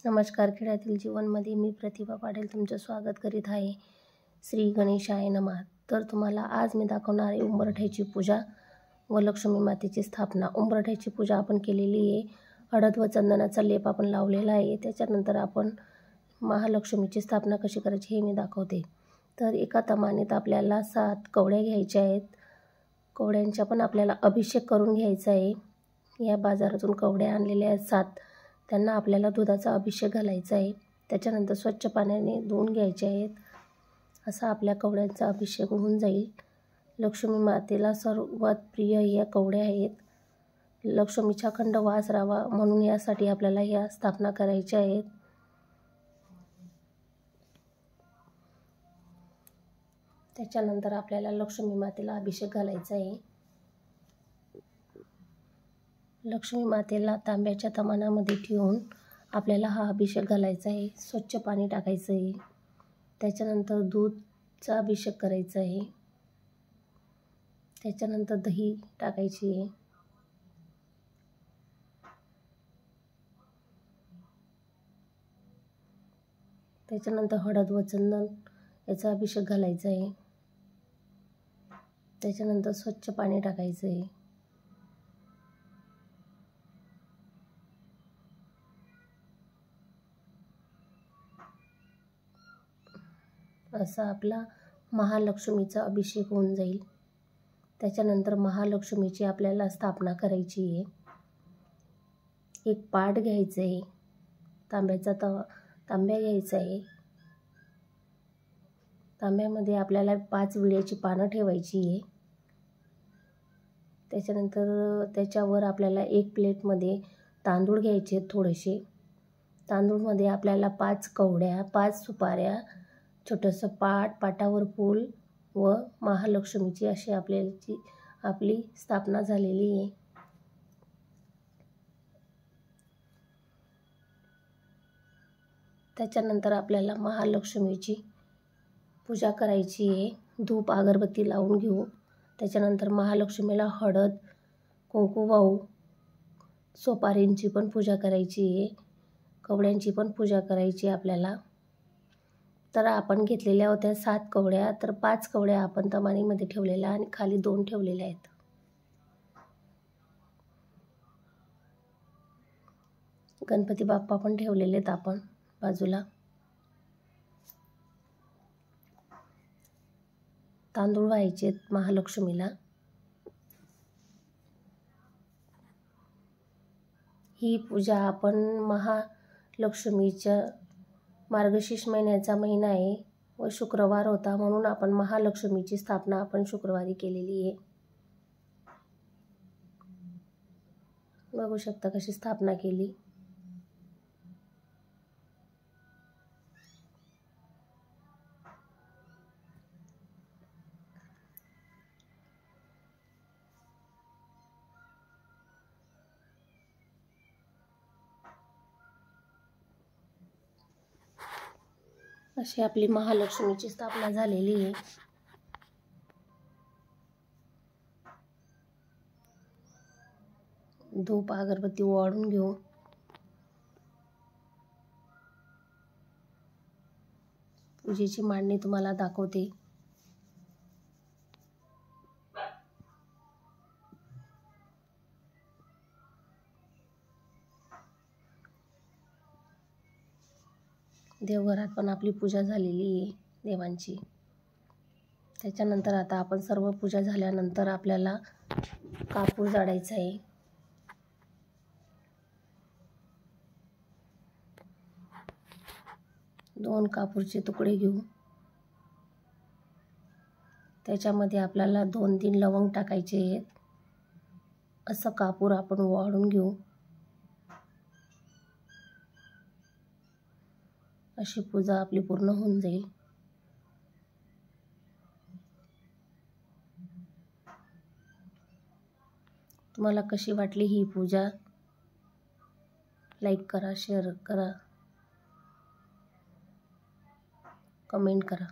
नमस्कार. खेळातील जीवनमध्ये मी प्रतिभा पाटील तुमचं स्वागत करीत आहे. श्री गणेशाय नमः. तर तुम्हाला आज मी दाखवणार आहे उंबरठ्याची पूजा व लक्ष्मी मातेची स्थापना. उंबरठ्याची पूजा आपण केलेली आहे. हळद व चंदनाचा लेप आपण लावलेला आहे. त्याच्यानंतर आपण महालक्ष्मीची स्थापना कशी करायची हे मी दाखवते. तर एका तमानेत आपल्याला 7 कवड्या घ्यायच्या आहेत. कवड्यांचा पण आपल्याला अभिषेक करून घ्यायचा आहे. या बाजारातून कवड्या आणलेल्या आहेत 7. त्यांना आपल्याला दुधाचा अभिषेक घालायचा आहे. त्याच्यानंतर स्वच्छ पाण्याने धुवून घ्यायचे आहेत. असा आपल्या कवड्यांचा अभिषेक होऊन जाईल. लक्ष्मी मातेला सर्वात प्रिय या कवड्या आहेत. लक्ष्मीचा अखंड वास राहावा म्हणून यासाठी आपल्याला या स्थापना करायच्या आहेत. त्याच्यानंतर आपल्याला लक्ष्मी मातेला अभिषेक घालायचा आहे. लक्ष्मी मातेला तांब्याच्या तमानामध्ये ठेवून आपल्याला हा अभिषेक घालायचा आहे. स्वच्छ पाणी टाकायचं आहे. त्याच्यानंतर दूधचा अभिषेक करायचा आहे. त्याच्यानंतर दही टाकायची आहे. त्याच्यानंतर हळद व चंदन याचा अभिषेक घालायचा आहे. त्याच्यानंतर स्वच्छ पाणी टाकायचं आहे. असा आपला महालक्ष्मीचा अभिषेक होऊन जाईल. त्याच्यानंतर महालक्ष्मीची आपल्याला स्थापना करायची आहे. एक पाट घ्यायचं आहे. तांब्या घ्यायचा आहे. तांब्यामध्ये आपल्याला 5 विड्याची पानं ठेवायची आहे. त्याच्यानंतर त्याच्यावर आपल्याला एक प्लेटमध्ये तांदूळ घ्यायचे थोडेसे. तांदूळमध्ये आपल्याला 5 कवड्या, 5 सुपाऱ्या, छोटंसं पाटावर फूल व महालक्ष्मीची अशी आपली स्थापना झालेली आहे. त्याच्यानंतर आपल्याला महालक्ष्मीची पूजा करायची आहे. धूप अगरबत्ती लावून घेऊ. त्याच्यानंतर महालक्ष्मीला हळद कुंकू वाहू. सोपारींची पण पूजा करायची आहे. कवड्यांची पण पूजा करायची आपल्याला. तर आपण घेतलेल्या होत्या 7 कवड्या. तर 5 कवड्या आपण तमानीमध्ये ठेवलेल्या आणि खाली 2 ठेवलेल्या आहेत. गणपती बाप्पा पण ठेवलेले आहेत आपण बाजूला. तांदूळ व्हायचे महालक्ष्मीला. ही पूजा आपण महालक्ष्मीच्या मार्गशीर्ष महिन्याचा महिना आहे व शुक्रवार होता म्हणून आपण महालक्ष्मीची स्थापना आपण शुक्रवारी केलेली आहे. बघू शकता कशी स्थापना केली. अशी आपली महालक्ष्मीची स्थापना झालेली आहे. धूप अगरबत्ती वाढून घेऊ. पूजेची मांडणी तुम्हाला दाखवते. देवघरात पण आपली पूजा झालेली आहे देवांची. त्याच्यानंतर आता आपण सर्व पूजा झाल्यानंतर आपल्याला कापूर जाळायचा आहे. दोन कापूरचे तुकडे घेऊ. त्याच्यामध्ये आपल्याला 2-3 लवंग टाकायचे आहेत. असं कापूर आपण वाढून घेऊ. अशी पूजा आपली पूर्ण होऊन जाईल. तुम्हाला कशी वाटली ही पूजा? लाईक करा, शेअर करा, कमेंट करा.